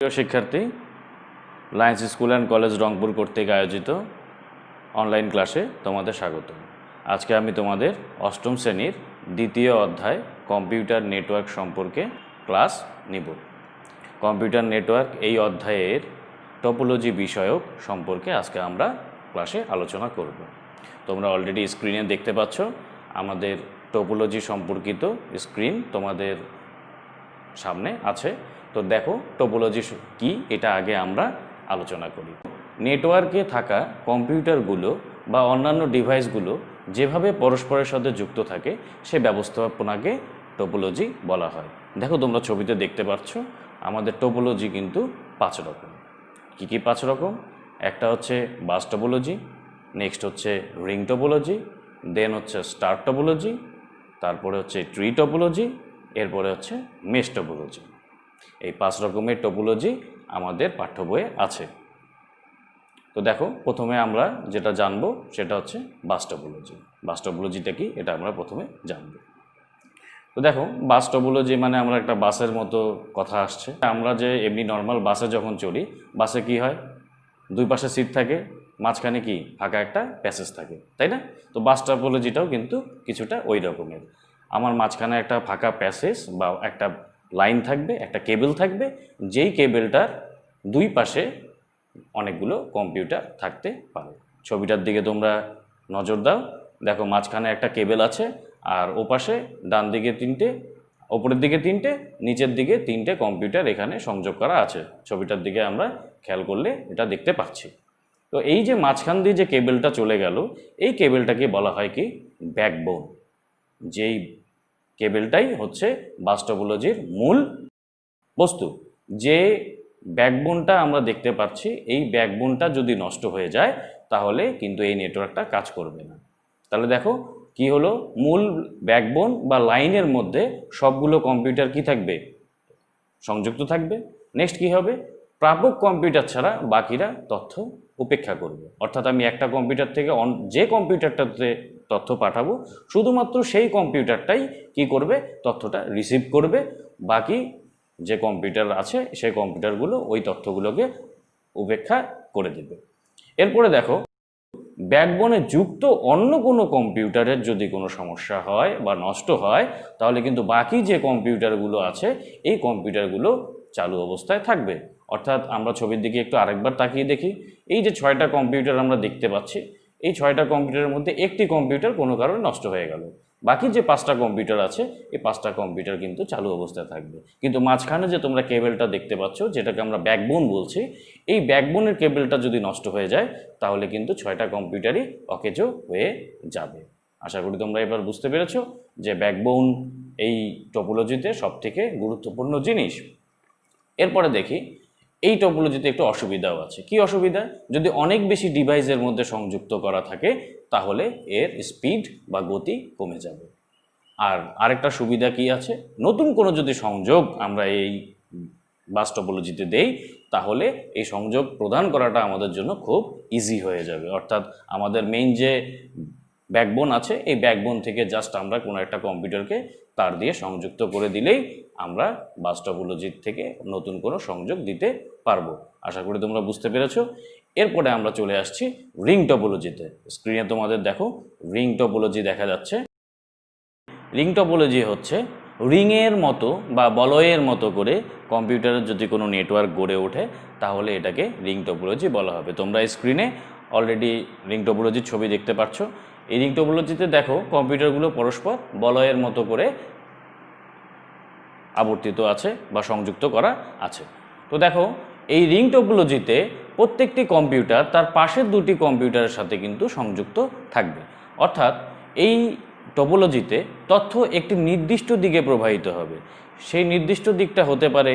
প্রিয় শিক্ষার্থী, lines school and college Rangpur কর্তৃক আয়োজিত অনলাইন ক্লাসে তোমাদের স্বাগত। আজকে আমি তোমাদের অষ্টম শ্রেণীর দ্বিতীয় অধ্যায় কম্পিউটার নেটওয়ার্ক সম্পর্কে ক্লাস নিব। কম্পিউটার নেটওয়ার্ক এই অধ্যায়ের টপোলজি বিষয়ক সম্পর্কে আজকে আমরা ক্লাসে আলোচনা করব। তোমরা অলরেডি স্ক্রিনে দেখতে পাচ্ছ আমাদের টপোলজি সম্পর্কিত স্ক্রিন তোমাদের সামনে আছে। তো দেখো টপোলজি কি, এটা আগে আমরা আলোচনা করি। নেটওয়ার্কে থাকা কম্পিউটারগুলো বা অন্যান্য ডিভাইসগুলো যেভাবে পরস্পরের সাথে যুক্ত থাকে সে ব্যবস্থাপনাকে টপোলজি বলা হয়। দেখো তোমরা ছবিতে দেখতে পাচ্ছ আমাদের টপোলজি কিন্তু 5 রকম। কি কি 5 রকম? একটা হচ্ছে বাস টপোলজি, নেক্সট হচ্ছে রিং টপোলজি, দেন হচ্ছে স্টার টপোলজি, তারপরে হচ্ছে ট্রি টপোলজি, এরপরে হচ্ছে মেশ টপোলজি। এই 5 রকমের টপোলজি আমাদের পাঠ্য বইয়ে আছে। তো দেখো প্রথমে আমরা যেটা জানবো সেটা হচ্ছে বাস টপোলজি। বাস টপোলজিটা কি এটা আমরা প্রথমে জানবো। তো দেখো বাস টপোলজি মানে আমরা একটা বাসের মতো কথা আসছে। আমরা যে এমনি নর্মাল বাসে যখন চড়ি, বাসে কি হয়, দুই পাশে সিট থাকে, মাঝখানে কি ফাঁকা একটা প্যাসেজ থাকে, তাই না? তো বাস টপোলজিটাও কিন্তু কিছুটা ওই রকমের। আমার মাঝখানে একটা ফাঁকা প্যাসেজ বা একটা লাইন থাকবে, একটা কেবল থাকবে, যেই কেবলটার দুই পাশে অনেকগুলো কম্পিউটার থাকতে পারে। ছবিটার দিকে তোমরা নজর দাও, দেখো মাঝখানে একটা কেবল আছে, আর ওপাশে ডান দিকে 3টে, ওপরের দিকে 3টে, নিচের দিকে 3টে কম্পিউটার এখানে সংযোগ করা আছে। ছবিটার দিকে আমরা খেয়াল করলে এটা দেখতে পাচ্ছি। তো এই যে মাঝখান দিয়ে যে কেবলটা চলে গেল, এই কেবলটাকে বলা হয় কি ব্যাকবোন। যেই কেবলটাই হচ্ছে বাস টপোলজির মূল বস্তু। যে ব্যাকবোনটা আমরা দেখতে পাচ্ছি, এই ব্যাকবোনটা যদি নষ্ট হয়ে যায় তাহলে কিন্তু এই নেটওয়ার্কটা কাজ করবে না। তাহলে দেখো কি হলো, মূল ব্যাকবোন বা লাইনের মধ্যে সবগুলো কম্পিউটার কি থাকবে, সংযুক্ত থাকবে। নেক্সট কি হবে, প্রাপক কম্পিউটার ছাড়া বাকিরা তথ্য উপেক্ষা করবে। অর্থাৎ আমি একটা কম্পিউটার থেকে যে কম্পিউটারটাতে তথ্য পাঠাবো, শুধুমাত্র সেই কম্পিউটারটাই কি করবে, তথ্যটা রিসিভ করবে। বাকি যে কম্পিউটার আছে সেই কম্পিউটারগুলো ওই তথ্যগুলোকে উপেক্ষা করে দেবে। এরপরে দেখো ব্যাকবোনে যুক্ত অন্য কোনো কম্পিউটারের যদি কোনো সমস্যা হয় বা নষ্ট হয়, তাহলে কিন্তু বাকি যে কম্পিউটারগুলো আছে এই কম্পিউটারগুলো চালু অবস্থায় থাকবে। অর্থাৎ আমরা ছবির দিকে একটু আরেকবার তাকিয়ে দেখি, এই যে 6টা কম্পিউটার আমরা দেখতে পাচ্ছি, এই 6টা কম্পিউটারের মধ্যে একটি কম্পিউটার কোনো কারণে নষ্ট হয়ে গেল, বাকি যে 5টা কম্পিউটার আছে এই 5টা কম্পিউটার কিন্তু চালু অবস্থায় থাকবে। কিন্তু মাঝখানে যে তোমরা কেবলটা দেখতে পাচ্ছ, যেটাকে আমরা ব্যাকবোন বলছি, এই ব্যাকবোনের কেবলটা যদি নষ্ট হয়ে যায় তাহলে কিন্তু 6টা কম্পিউটারই অকেজো হয়ে যাবে। আশা করি তোমরা এবার বুঝতে পেরেছো যে ব্যাকবোন এই টপোলজিতে সবথেকে গুরুত্বপূর্ণ জিনিস। এরপরে দেখি এই টপোলজিতে একটু অসুবিধাও আছে। কি অসুবিধা? যদি অনেক বেশি ডিভাইসের মধ্যে সংযুক্ত করা থাকে তাহলে এর স্পিড বা গতি কমে যাবে। আর আরেকটা সুবিধা কি আছে, নতুন কোনো যদি সংযোগ আমরা এই বাস টপোলজিতে দেই তাহলে এই সংযোগ প্রদান করাটা আমাদের জন্য খুব ইজি হয়ে যাবে। অর্থাৎ আমাদের মেইন যে ব্যাকবোন আছে এই ব্যাকবোন থেকে জাস্ট আমরা কোনো একটা কম্পিউটারকে তার দিয়ে সংযুক্ত করে দিলেই আমরা বাস টপোলজির থেকে নতুন কোনো সংযোগ দিতে পারবো। আশা করি তোমরা বুঝতে পেরেছো। এরপরে আমরা চলে আসছি রিং টপোলজিতে। স্ক্রিনে তোমাদের দেখো রিং টপোলজি দেখা যাচ্ছে। রিং টপোলজি হচ্ছে রিংয়ের মতো বা বলয়ের মতো করে কম্পিউটারের যদি কোনো নেটওয়ার্ক গড়ে ওঠে তাহলে এটাকে রিং টপোলজি বলা হবে। তোমরা স্ক্রিনে অলরেডি রিং টপোলজির ছবি দেখতে পাচ্ছ। এই রিং টপোলজিতে দেখো কম্পিউটারগুলো পরস্পর বলয়ের মতো করে আবর্তিত আছে বা সংযুক্ত করা আছে। তো দেখো এই রিং টপোলজিতে প্রত্যেকটি কম্পিউটার তার পাশের দুটি কম্পিউটারের সাথে কিন্তু সংযুক্ত থাকবে। অর্থাৎ এই টপোলজিতে তথ্য একটি নির্দিষ্ট দিকে প্রবাহিত হবে। সেই নির্দিষ্ট দিকটা হতে পারে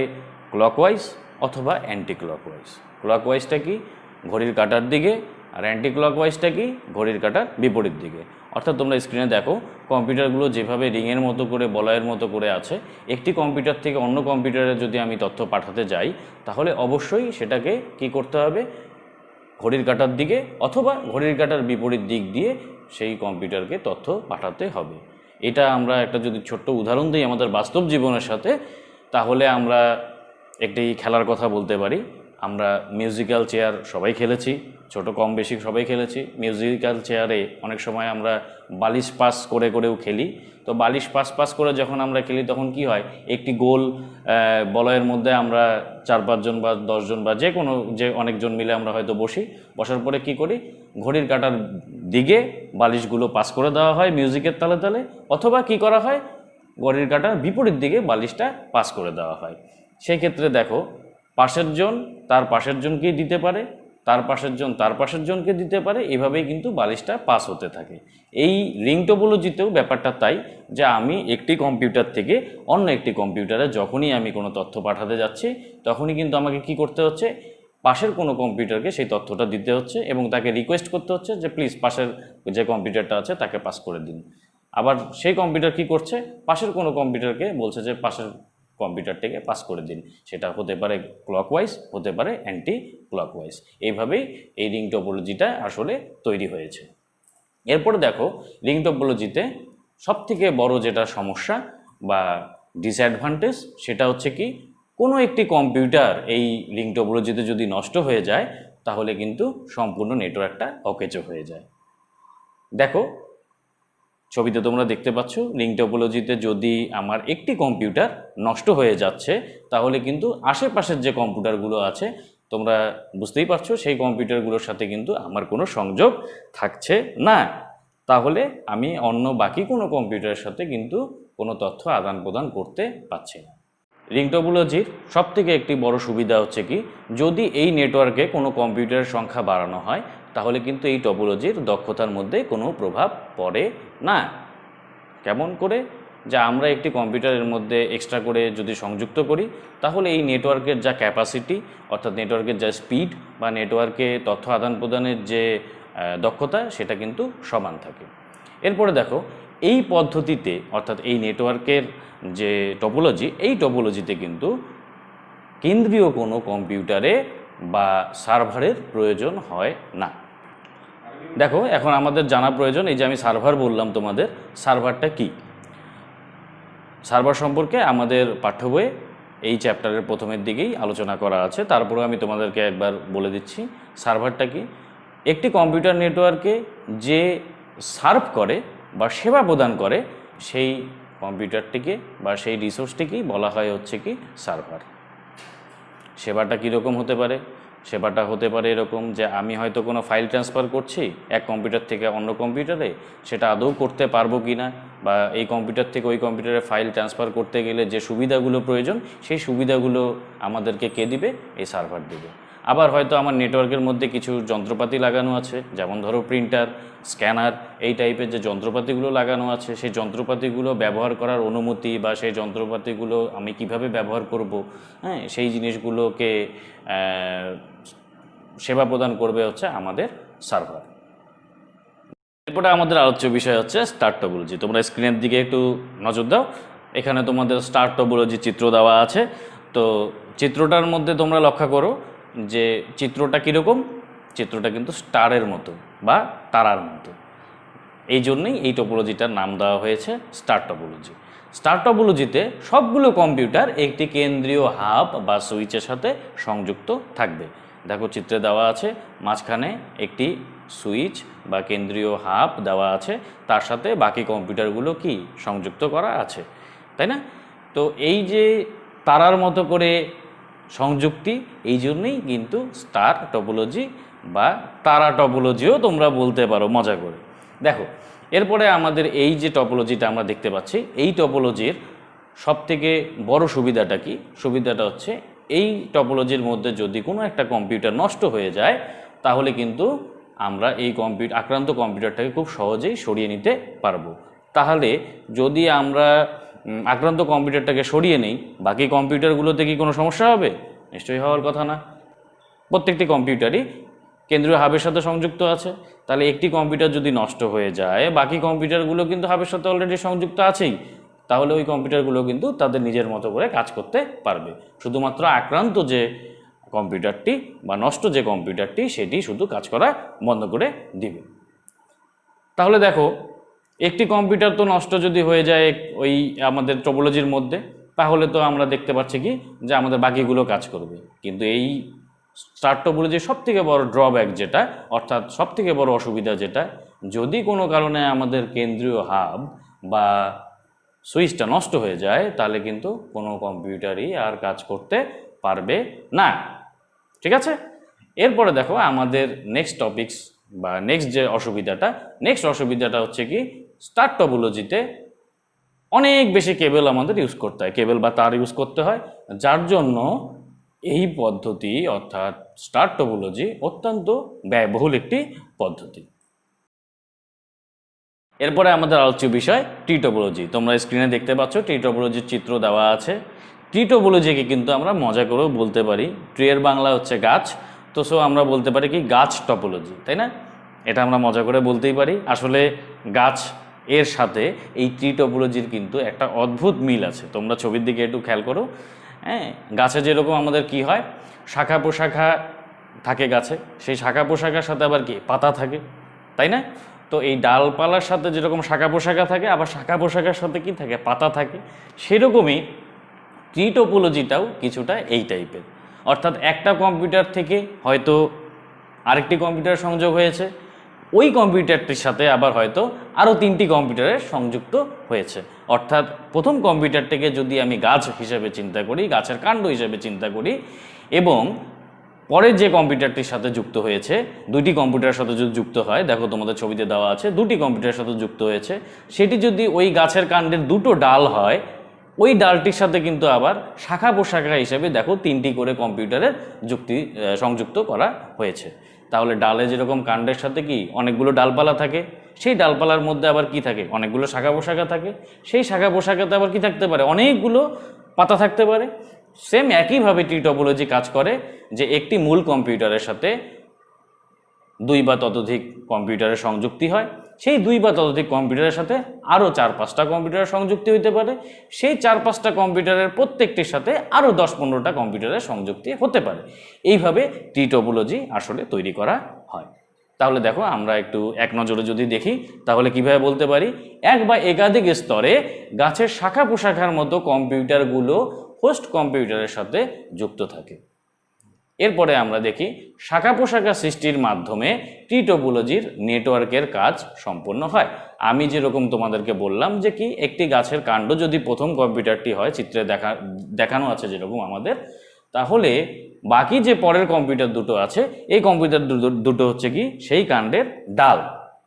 ক্লকওয়াইজ অথবা অ্যান্টি ক্লকওয়াইজ। ক্লকওয়াইজটা কি, ঘড়ির কাঁটার দিকে, আর অ্যান্টি ক্লকওয়াইজটা কি, ঘড়ির কাঁটার বিপরীত দিকে। অর্থাৎ তোমরা স্ক্রিনে দেখো কম্পিউটারগুলো যেভাবে রিংয়ের মতো করে বলয়ের মতো করে আছে, একটি কম্পিউটার থেকে অন্য কম্পিউটারে যদি আমি তথ্য পাঠাতে যাই তাহলে অবশ্যই সেটাকে কি করতে হবে, ঘড়ির কাঁটার দিকে অথবা ঘড়ির কাঁটার বিপরীত দিক দিয়ে সেই কম্পিউটারকে তথ্য পাঠাতে হবে। এটা আমরা একটা যদি ছোট্ট উদাহরণ দিই আমাদের বাস্তব জীবনের সাথে, তাহলে আমরা একটি খেলার কথা বলতে পারি। আমরা মিউজিক্যাল চেয়ার সবাই খেলেছি, ছোট কম বেশি সবাই খেলেছি। মিউজিক্যাল চেয়ারে অনেক সময় আমরা বালিশ পাস করে করেও খেলি। তো বালিশ পাস করে যখন আমরা খেলি তখন কি হয়, একটি গোল বলয়ের মধ্যে আমরা 4-5 জন বা 10 জন বা যে অনেকজন মিলে আমরা হয়তো বসার পরে কি করি, ঘড়ির কাঁটার দিকে বালিশগুলো পাস করে দেওয়া হয় মিউজিকের তালে তালে, অথবা কি করা হয়, ঘড়ির কাঁটার বিপরীত দিকে বালিশটা পাস করে দেওয়া হয়। সেই ক্ষেত্রে দেখো, পাশের জন তার পাশের জনকেই দিতে পারে, তার পাশের জন তার পাশের জনকে দিতে পারে, এভাবেই কিন্তু বালিশটা পাস হতে থাকে। এই রিং টোপোলজিতেও ব্যাপারটা তাই, যে আমি একটি কম্পিউটার থেকে অন্য একটি কম্পিউটারে যখনই আমি কোনো তথ্য পাঠাতে যাচ্ছি, তখনই কিন্তু আমাকে কি করতে হচ্ছে, পাশের কোনো কম্পিউটারকে সেই তথ্যটা দিতে হচ্ছে এবং তাকে রিকোয়েস্ট করতে হচ্ছে যে প্লিজ পাশের যে কম্পিউটারটা আছে তাকে পাস করে দিন। আবার সেই কম্পিউটার কি করছে, পাশের কোনো কম্পিউটারকে বলছে যে পাশের কম্পিউটারটিকে পাস করে দিন। সেটা হতে পারে ক্লকওয়াইজ, হতে পারে অ্যান্টি ক্লকওয়াইজ। এইভাবেই এই রিং টোপোলজিটা আসলে তৈরি হয়েছে। এরপরে দেখো, রিং টোপোলজিতে সবথেকে বড় যেটা সমস্যা বা ডিসঅ্যাডভান্টেজ, সেটা হচ্ছে কি, কোনো একটি কম্পিউটার এই রিং টোপোলজিতে যদি নষ্ট হয়ে যায়, তাহলে কিন্তু সম্পূর্ণ নেটওয়ার্কটা অকেজো হয়ে যায়। দেখো, ছবিতে তোমরা দেখতে পাচ্ছ, রিং টোপোলজিতে যদি আমার একটি কম্পিউটার নষ্ট হয়ে যাচ্ছে, তাহলে কিন্তু আশেপাশের যে কম্পিউটারগুলো আছে, তোমরা বুঝতেই পারছো, সেই কম্পিউটারগুলোর সাথে কিন্তু আমার কোনো সংযোগ থাকছে না। তাহলে আমি অন্য বাকি কোনো কম্পিউটারের সাথে কিন্তু কোনো তথ্য আদান প্রদান করতে পারছি না। রিং টোপোলজির সবথেকে একটি বড় সুবিধা হচ্ছে কি, যদি এই নেটওয়ার্কে কোনো কম্পিউটারের সংখ্যা বাড়ানো হয়, তাহলে কিন্তু এই টোপোলজির দক্ষতার মধ্যে কোনো প্রভাব পড়ে না। কেমন করে? যে আমরা একটি কম্পিউটারের মধ্যে এক্সট্রা করে যদি সংযুক্ত করি, তাহলে এই নেটওয়ার্কের যা ক্যাপাসিটি, অর্থাৎ নেটওয়ার্কের যা স্পিড বা নেটওয়ার্কে তথ্য আদান প্রদানের যে দক্ষতা, সেটা কিন্তু সমান থাকে। এরপরে দেখো, এই পদ্ধতিতে অর্থাৎ এই নেটওয়ার্কের যে টোপোলজি, এই টোপোলজিতে কিন্তু কেন্দ্রীয় কোনো কম্পিউটারে বা সার্ভারের প্রয়োজন হয় না। দেখো, এখন আমাদের জানা প্রয়োজন, এই যে আমি সার্ভার বললাম তোমাদের, সার্ভারটা কি? সার্ভার সম্পর্কে আমাদের পাঠ্য বইয়ে এই চ্যাপ্টারের প্রথমের দিকেই আলোচনা করা আছে, তারপরেও আমি তোমাদেরকে একবার বলে দিচ্ছি সার্ভারটা কি। একটি কম্পিউটার নেটওয়ার্কে যে সার্ভ করে বা সেবা প্রদান করে, সেই কম্পিউটারটিকে বা সেই রিসোর্সটিকেই বলা হয় হচ্ছে কি সার্ভার। সেবাটা কীরকম হতে পারে? সেবাটা হতে পারে এরকম, যে আমি হয়তো কোনো ফাইল ট্রান্সফার করছি এক কম্পিউটার থেকে অন্য কম্পিউটারে, সেটা আদৌ করতে পারবো কি না, বা এই কম্পিউটার থেকে ওই কম্পিউটারে ফাইল ট্রান্সফার করতে গেলে যে সুবিধাগুলো প্রয়োজন, সেই সুবিধাগুলো আমাদেরকে কে দিবে? এই সার্ভার দিবে। আবার হয়তো আমার নেটওয়ার্কের মধ্যে কিছু যন্ত্রপাতি লাগানো আছে, যেমন ধরো প্রিন্টার, স্ক্যানার, এই টাইপের যে যন্ত্রপাতিগুলো লাগানো আছে, সেই যন্ত্রপাতিগুলো ব্যবহার করার অনুমতি বা সেই যন্ত্রপাতিগুলো আমি কিভাবে ব্যবহার করব, হ্যাঁ, সেই জিনিসগুলোকে সেবা প্রদান করবে হচ্ছে আমাদের সার্ভার। এরপরে আমাদের আলোচ্য বিষয় হচ্ছে স্টার টোপোলজি। তোমরা স্ক্রিনের দিকে একটু নজর দাও, এখানে তোমাদের স্টার টোপোলজি চিত্র দেওয়া আছে। তো চিত্রটার মধ্যে তোমরা লক্ষ্য করো যে চিত্রটা কীরকম, চিত্রটা কিন্তু স্টারের মতো বা তারার মতো। এই জন্যই এই টোপোলজিটার নাম দেওয়া হয়েছে স্টার টোপোলজি। স্টার টোপোলজিতে সবগুলো কম্পিউটার একটি কেন্দ্রীয় হাব বা সুইচের সাথে সংযুক্ত থাকবে। দেখো, চিত্রে দেওয়া আছে, মাঝখানে একটি সুইচ বা কেন্দ্রীয় হাব দেওয়া আছে, তার সাথে বাকি কম্পিউটারগুলো কি সংযুক্ত করা আছে, তাই না? তো এই যে তারার মতো করে সংযুক্তি, এই জন্যই কিন্তু স্টার টোপোলজি বা তারা টোপোলজিও তোমরা বলতে পারো মজা করে। দেখো, এরপরে আমাদের এই যে টোপোলজিটা আমরা দেখতে পাচ্ছি, এই টোপোলজির সবথেকে বড় সুবিধাটা কি? সুবিধাটা হচ্ছে এই টোপোলজির মধ্যে যদি কোনো একটা কম্পিউটার নষ্ট হয়ে যায়, তাহলে কিন্তু আমরা এই আক্রান্ত কম্পিউটারটাকে খুব সহজেই সরিয়ে নিতে পারবো। তাহলে যদি আমরা আক্রান্ত কম্পিউটারটাকে সরিয়ে নেই, বাকি কম্পিউটারগুলোতে কি কোনো সমস্যা হবে? নিশ্চয়ই হওয়ার কথা না। প্রত্যেকটি কম্পিউটারই কেন্দ্রীয় হাবের সাথে সংযুক্ত আছে, তাহলে একটি কম্পিউটার যদি নষ্ট হয়ে যায়, বাকি কম্পিউটারগুলো কিন্তু হাবের সাথে অলরেডি সংযুক্ত আছেই, তাহলে ওই কম্পিউটারগুলো কিন্তু তাদের নিজের মতো করে কাজ করতে পারবে। শুধুমাত্র আক্রান্ত যে কম্পিউটারটি বা নষ্ট যে কম্পিউটারটি, সেটি শুধু কাজ করা বন্ধ করে দিবে। তাহলে দেখো, একটি কম্পিউটার তো নষ্ট যদি হয়ে যায় ওই আমাদের টোপোলজির মধ্যে, তাহলে তো আমরা দেখতে পাচ্ছি কি যে আমাদের বাকিগুলো কাজ করবে। কিন্তু এই স্টার্ট টপোলজির সবথেকে বড় ড্রব্যাক যেটা, অর্থাৎ সবথেকে বড় অসুবিধা যেটা, যদি কোনো কারণে আমাদের কেন্দ্রীয় হাব বা সুইচটা নষ্ট হয়ে যায় তাহলে কিন্তু কোনো কম্পিউটারই আর কাজ করতে পারবে না। ঠিক আছে, এরপরে দেখো আমাদের নেক্সট টপিকস বা নেক্সট অসুবিধাটা হচ্ছে কি, স্টার টপোলজিতে অনেক বেশি কেবল আমাদের ইউজ করতে হয়, কেবল বা তার ইউজ করতে হয়, যার জন্য এই পদ্ধতি অর্থাৎ স্টার টপোলজি অত্যন্ত ব্যয়বহুল একটি পদ্ধতি। এরপরে আমাদের আলোচ্য বিষয় ট্রি টপোলজি। তোমরা স্ক্রিনে দেখতে পাচ্ছ ট্রি টপোলজির চিত্র দেওয়া আছে। ট্রি টপোলজিকে কিন্তু আমরা মজা করেও বলতে পারি, ট্রি এর বাংলা হচ্ছে গাছ, তো সো আমরা বলতে পারি কি গাছ টপোলজি, তাই না? এটা আমরা মজা করে বলতেই পারি। আসলে গাছ এর সাথে এই ট্রি টপোলজির কিন্তু একটা অদ্ভুত মিল আছে। তোমরা ছবির দিকে একটু খেয়াল করো। হ্যাঁ, গাছে যেরকম আমাদের কি হয়, শাখা প্রশাখা থাকে গাছে, সেই শাখা প্রশাখার সাথে আবার কি পাতা থাকে, তাই না? তো এই ডালপালার সাথে যেরকম শাখা প্রশাখা থাকে, আবার শাখা প্রশাখার সাথে কি থাকে, পাতা থাকে। সেরকমই ট্রি টপোলজিটাও কিছুটা এই টাইপের, অর্থাৎ একটা কম্পিউটার থেকে হয়তো আরেকটি কম্পিউটার সংযোগ হয়েছে, ওই কম্পিউটারটির সাথে আবার হয়তো আরও 3টি কম্পিউটারের সংযুক্ত হয়েছে। অর্থাৎ প্রথম কম্পিউটারটিকে যদি আমি গাছ হিসেবে চিন্তা করি, গাছের কাণ্ড হিসেবে চিন্তা করি, এবং পরের যে কম্পিউটারটির সাথে যুক্ত হয়েছে, 2টি কম্পিউটারের সাথে যদি যুক্ত হয়, দেখো তোমাদের ছবিতে দেওয়া আছে 2টি কম্পিউটারের সাথে যুক্ত হয়েছে, সেটি যদি ওই গাছের কাণ্ডের 2টো ডাল হয়, ওই ডালটির সাথে কিন্তু আবার শাখা প্রশাখা হিসেবে দেখো 3টি করে কম্পিউটারের সংযুক্ত করা হয়েছে। তাহলে ডালে যেরকম কাণ্ডের সাথে কি অনেকগুলো ডালপালা থাকে, সেই ডালপালার মধ্যে আবার কি থাকে, অনেকগুলো শাখা প্রশাখা থাকে, সেই শাখা প্রশাখাতে আবার কি থাকতে পারে, অনেকগুলো পাতা থাকতে পারে। সেম একইভাবে ট্রি টপোলজি কাজ করে, যে একটি মূল কম্পিউটারের সাথে 2 বা ততোধিক কম্পিউটারের সংযুক্তি হয়, সেই 2 বা ততোধিক কম্পিউটারের সাথে আরও 4-5টা কম্পিউটারের সংযুক্তি হতে পারে, সেই 4-5টা কম্পিউটারের প্রত্যেকটির সাথে আরও 10-15টা কম্পিউটারের সংযুক্তি হতে পারে। এইভাবে ট্রি টপোলজি আসলে তৈরি করা হয়। তাহলে দেখো আমরা একটু এক নজরে যদি দেখি, তাহলে কিভাবে বলতে পারি, এক বা একাধিক স্তরে গাছের শাখা প্রশাখার মতো কম্পিউটারগুলো হোস্ট কম্পিউটারের সাথে যুক্ত থাকে। এরপরে আমরা দেখি শাখা প্রশাখা সৃষ্টির মাধ্যমে ট্রি টপোলজির নেটওয়ার্কের কাজ সম্পন্ন হয়। আমি যেরকম তোমাদেরকে বললাম যে কি একটি গাছের কাণ্ড যদি প্রথম কম্পিউটারটি হয়, চিত্রে দেখানো আছে যেরকম আমাদের, তাহলে বাকি যে পরের কম্পিউটার দুটো আছে, এই কম্পিউটার দুটো হচ্ছে কি সেই কাণ্ডের ডাল,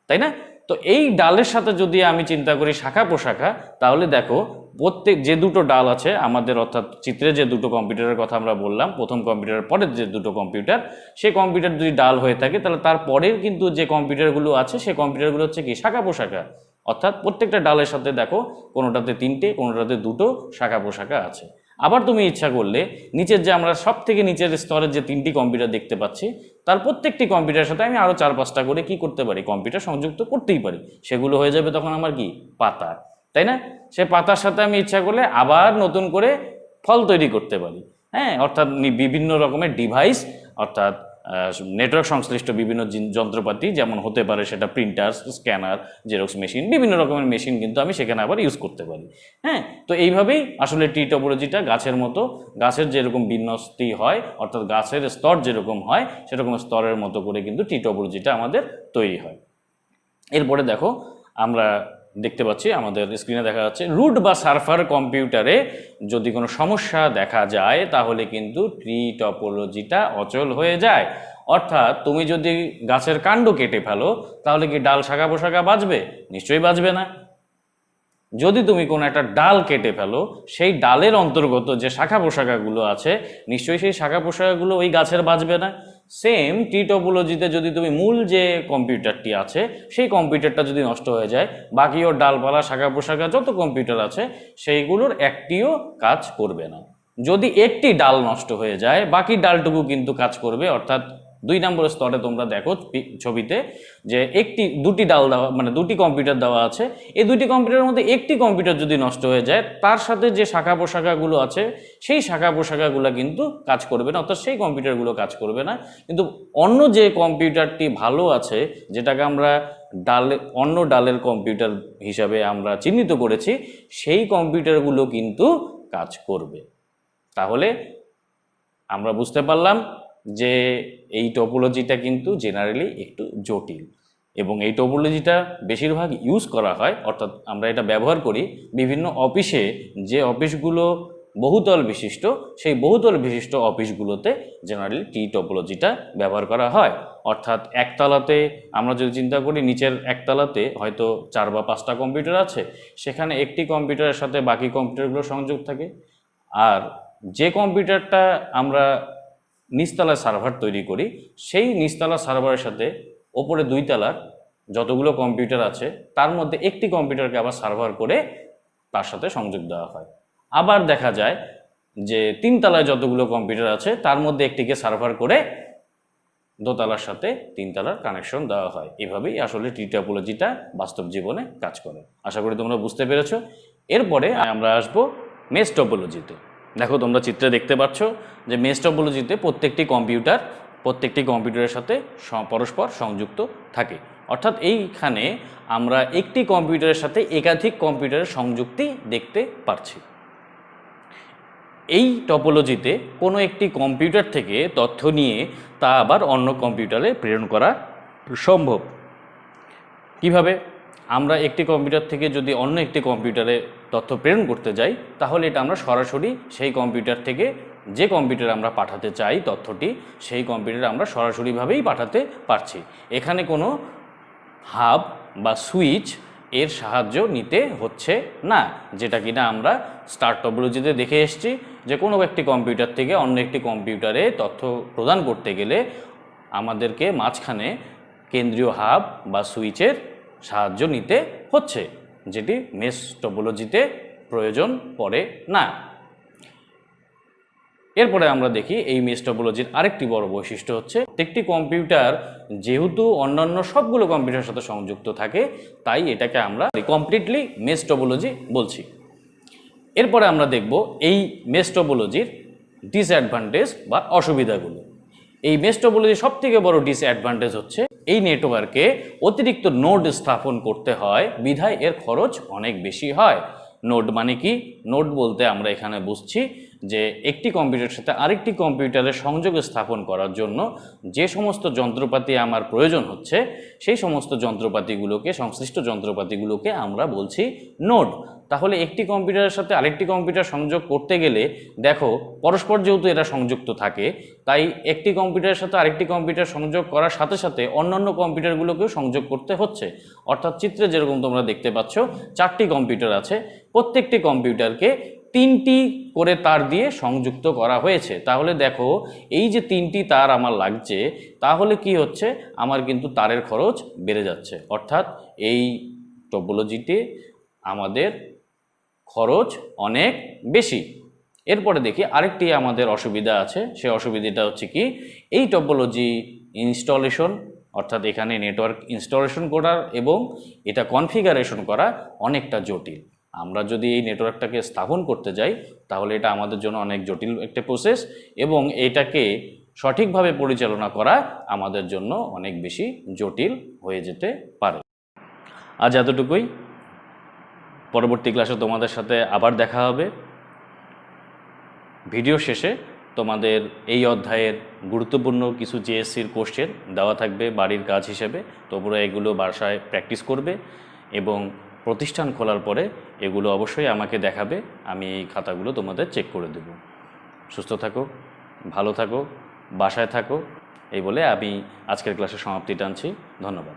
তাই না? তো এই ডালের সাথে যদি আমি চিন্তা করি শাখা প্রশাখা, তাহলে দেখো প্রত্যেক যে দুটো ডাল আছে আমাদের, অর্থাৎ চিত্রে যে দুটো কম্পিউটারের কথা আমরা বললাম, প্রথম কম্পিউটারের পরের যে দুটো কম্পিউটার, সেই কম্পিউটার যদি ডাল হয়ে থাকে, তাহলে তার পরের কিন্তু যে কম্পিউটারগুলো আছে সেই কম্পিউটারগুলো হচ্ছে কি শাখা প্রশাখা। অর্থাৎ প্রত্যেকটা ডালের সাথে দেখো কোনোটাতে 3টে, কোনোটাতে 2টো শাখা প্রশাখা আছে। আবার তুমি ইচ্ছা করলে নিচের যে আমরা সব থেকে নিচের স্তরের যে 3টি কম্পিউটার দেখতে পাচ্ছি, তার প্রত্যেকটি কম্পিউটারের সাথে আমি আরও 4-5টা করে কি করতে পারি, কম্পিউটার সংযুক্ত করতেই পারি। সেগুলো হয়ে যাবে তখন আমার কি পাতা, তাই না? সে পাতার সাথে আমি ইচ্ছা করলে আবার নতুন করে ফল তৈরি করতে পারি। হ্যাঁ, অর্থাৎ বিভিন্ন রকমের ডিভাইস, অর্থাৎ নেটওয়ার্ক সংশ্লিষ্ট বিভিন্ন যন্ত্রপাতি, যেমন হতে পারে সেটা প্রিন্টার, স্ক্যানার, জেরক্স মেশিন, বিভিন্ন রকমের মেশিন কিন্তু আমি সেখানে আবার ইউজ করতে পারি। হ্যাঁ, তো এইভাবেই আসলে ট্রি টপোলজিটা গাছের মতো, গাছের যেরকম বিন্যস্তি হয়, অর্থাৎ গাছের স্তর যেরকম হয়, সেরকম স্তরের মতো করে কিন্তু ট্রি টপোলজিটা আমাদের তৈরি হয়। এরপরে দেখো আমরা দেখতে পাচ্ছি আমাদের স্ক্রিনে দেখা যাচ্ছে রুট বা সার্ভার কম্পিউটারে যদি কোনো সমস্যা দেখা যায়, তাহলে কিন্তু ট্রি টপোলজিটা অচল হয়ে যায়। অর্থাৎ তুমি যদি গাছের কাণ্ড কেটে ফেলো, তাহলে কি ডাল শাখা প্রশাখা বাঁচবে? নিশ্চয়ই বাঁচবে না। যদি তুমি কোনো একটা ডাল কেটে ফেলো, সেই ডালের অন্তর্গত যে শাখা প্রশাখাগুলো আছে, নিশ্চয়ই সেই শাখা প্রশাখাগুলো ওই গাছের বাঁচবে না। সেম ট্রি টপোলজিতে যদি তুমি মূল যে কম্পিউটারটি আছে, সেই কম্পিউটারটা যদি নষ্ট হয়ে যায়, বাকি ওর ডালপালা শাখা প্রশাখা যত কম্পিউটার আছে সেইগুলোর একটিও কাজ করবে না। যদি একটি ডাল নষ্ট হয়ে যায়, বাকি ডালটুকু কিন্তু কাজ করবে। অর্থাৎ 2 নম্বর স্তরে তোমরা দেখো ছবিতে যে দুটি ডাল দেওয়া, মানে 2টি কম্পিউটার দেওয়া আছে। এই 2টি কম্পিউটারের মধ্যে একটি কম্পিউটার যদি নষ্ট হয়ে যায়, তার সাথে যে শাখা প্রশাখাগুলো আছে সেই শাখা প্রশাখাগুলো কিন্তু কাজ করবে না, অর্থাৎ সেই কম্পিউটারগুলো কাজ করবে না। কিন্তু অন্য যে কম্পিউটারটি ভালো আছে, যেটাকে আমরা অন্য ডালের কম্পিউটার হিসাবে আমরা চিহ্নিত করেছি, সেই কম্পিউটারগুলো কিন্তু কাজ করবে। তাহলে আমরা বুঝতে পারলাম যে এই টপোলজিটা কিন্তু জেনারেলি একটু জটিল, এবং এই টপোলজিটা বেশিরভাগ ইউজ করা হয়, অর্থাৎ আমরা এটা ব্যবহার করি বিভিন্ন অফিসে, যে অফিসগুলো বহুতল বিশিষ্ট, সেই বহুতল বিশিষ্ট অফিসগুলোতে জেনারেলি টি টপোলজিটা ব্যবহার করা হয়। অর্থাৎ একতলাতে আমরা যদি চিন্তা করি, নিচের একতলাতে হয়তো 4 বা 5টা কম্পিউটার আছে, সেখানে একটি কম্পিউটারের সাথে বাকি কম্পিউটারগুলো সংযোগ থাকে। আর যে কম্পিউটারটা আমরা নিচতলায় সার্ভার তৈরি করি, সেই নিচতলা সার্ভারের সাথে ওপরে 2 তলার যতগুলো কম্পিউটার আছে তার মধ্যে একটি কম্পিউটারকে আবার সার্ভার করে তার সাথে সংযোগ দেওয়া হয়। আবার দেখা যায় যে 3 তলায় যতগুলো কম্পিউটার আছে তার মধ্যে একটিকে সার্ভার করে দোতলার সাথে 3 তলার কানেকশন দেওয়া হয়। এভাবেই আসলে টি টপোলজিটা বাস্তব জীবনে কাজ করে। আশা করি তোমরা বুঝতে পেরেছো। এরপরে আমরা আসবো মেশ টপোলজিতে। দেখো, তোমরা চিত্রে দেখতে পাচ্ছ যে মেশ টপোলজিতে প্রত্যেকটি কম্পিউটারের সাথে পরস্পর সংযুক্ত থাকে। অর্থাৎ এইখানে আমরা একটি কম্পিউটারের সাথে একাধিক কম্পিউটারের সংযুক্তি দেখতে পাচ্ছি। এই টপোলজিতে কোনো একটি কম্পিউটার থেকে তথ্য নিয়ে তা আবার অন্য কম্পিউটারে প্রেরণ করা সম্ভব। কিভাবে? আমরা একটি কম্পিউটার থেকে যদি অন্য একটি কম্পিউটারে তথ্য প্রেরণ করতে যাই, তাহলে এটা আমরা সরাসরি সেই কম্পিউটার থেকে যে কম্পিউটারে আমরা পাঠাতে চাই তথ্যটি, সেই কম্পিউটারে আমরা সরাসরিভাবেই পাঠাতে পারছি। এখানে কোনো হাব বা সুইচ এর সাহায্য নিতে হচ্ছে না, যেটা কিনা আমরা স্টার টপোলজিতে দেখে এসেছি যে কোনো একটি কম্পিউটার থেকে অন্য একটি কম্পিউটারে তথ্য প্রদান করতে গেলে আমাদেরকে মাঝখানে কেন্দ্রীয় হাব বা সুইচের সাহায্য নিতে হচ্ছে, যেটি মেশ টপোলজিতে প্রয়োজন পড়ে না। এরপরে আমরা দেখি এই মেশ টপোলজির আরেকটি বড় বৈশিষ্ট্য হচ্ছে, প্রত্যেকটি কম্পিউটার যেহেতু অন্যান্য সবগুলো কম্পিউটারের সাথে সংযুক্ত থাকে, তাই এটাকে আমরা কমপ্লিটলি মেশ টপোলজি বলছি। এরপরে আমরা দেখব এই মেশ টপোলজির ডিসঅ্যাডভান্টেজ বা অসুবিধাগুলো। এই মেশ টপোলজির সবথেকে বড় ডিসঅ্যাডভান্টেজ হচ্ছে এই নেটওয়ার্কে অতিরিক্ত নোড স্থাপন করতে হয়, বিধায় এর খরচ অনেক বেশি হয়। নোড মানে কি? নোড বলতে আমরা এখানে বুঝছি যে একটি কম্পিউটারের সাথে আরেকটি কম্পিউটারের সংযোগ স্থাপন করার জন্য যে সমস্ত যন্ত্রপাতি আমার প্রয়োজন হচ্ছে, সেই সমস্ত যন্ত্রপাতিগুলোকে, সংশ্লিষ্ট যন্ত্রপাতিগুলোকে আমরা বলছি নোড। তাহলে একটি কম্পিউটারের সাথে আরেকটি কম্পিউটার সংযোগ করতে গেলে দেখো, পরস্পর যেহেতু এরা সংযুক্ত থাকে, তাই একটি কম্পিউটারের সাথে আরেকটি কম্পিউটার সংযোগ করার সাথে সাথে অন্যান্য কম্পিউটারগুলোকেও সংযোগ করতে হচ্ছে। অর্থাৎ চিত্রে যেরকম তোমরা দেখতে পাচ্ছ 4টি কম্পিউটার আছে, প্রত্যেকটি কম্পিউটারকে 3টি করে তার দিয়ে সংযুক্ত করা হয়েছে। তাহলে দেখো, এই যে 3টি তার আমার লাগছে, তাহলে কি হচ্ছে, আমার কিন্তু তারের খরচ বেড়ে যাচ্ছে। অর্থাৎ এই টপোলজিতে আমাদের খরচ অনেক বেশি। এরপরে দেখি আরেকটি আমাদের অসুবিধা আছে। সেই অসুবিধাটা হচ্ছে কি, এই টপোলজি ইনস্টলেশন, অর্থাৎ এখানে নেটওয়ার্ক ইনস্টলেশন করার এবং এটা কনফিগারেশন করা অনেকটা জটিল। আমরা যদি এই নেটওয়ার্কটাকে স্থাপন করতে যাই, তাহলে এটা আমাদের জন্য অনেক জটিল একটা প্রসেস, এবং এটাকে সঠিকভাবে পরিচালনা করা আমাদের জন্য অনেক বেশি জটিল হয়ে যেতে পারে। আজ এতটুকুই। পরবর্তী ক্লাসে তোমাদের সাথে আবার দেখা হবে। ভিডিও শেষে তোমাদের এই অধ্যায়ের গুরুত্বপূর্ণ কিছু জেএসসির কোশ্চেন দেওয়া থাকবে বাড়ির কাজ হিসেবে। তোমরা এগুলো বাসায় প্র্যাকটিস করবে এবং প্রতিষ্ঠান খোলার পরে এগুলো অবশ্যই আমাকে দেখাবে। আমি এই খাতাগুলো তোমাদের চেক করে দেব। সুস্থ থাকো, ভালো থাকো, বাসায় থাকো। এই বলে আমি আজকের ক্লাসের সমাপ্তি টানছি। ধন্যবাদ।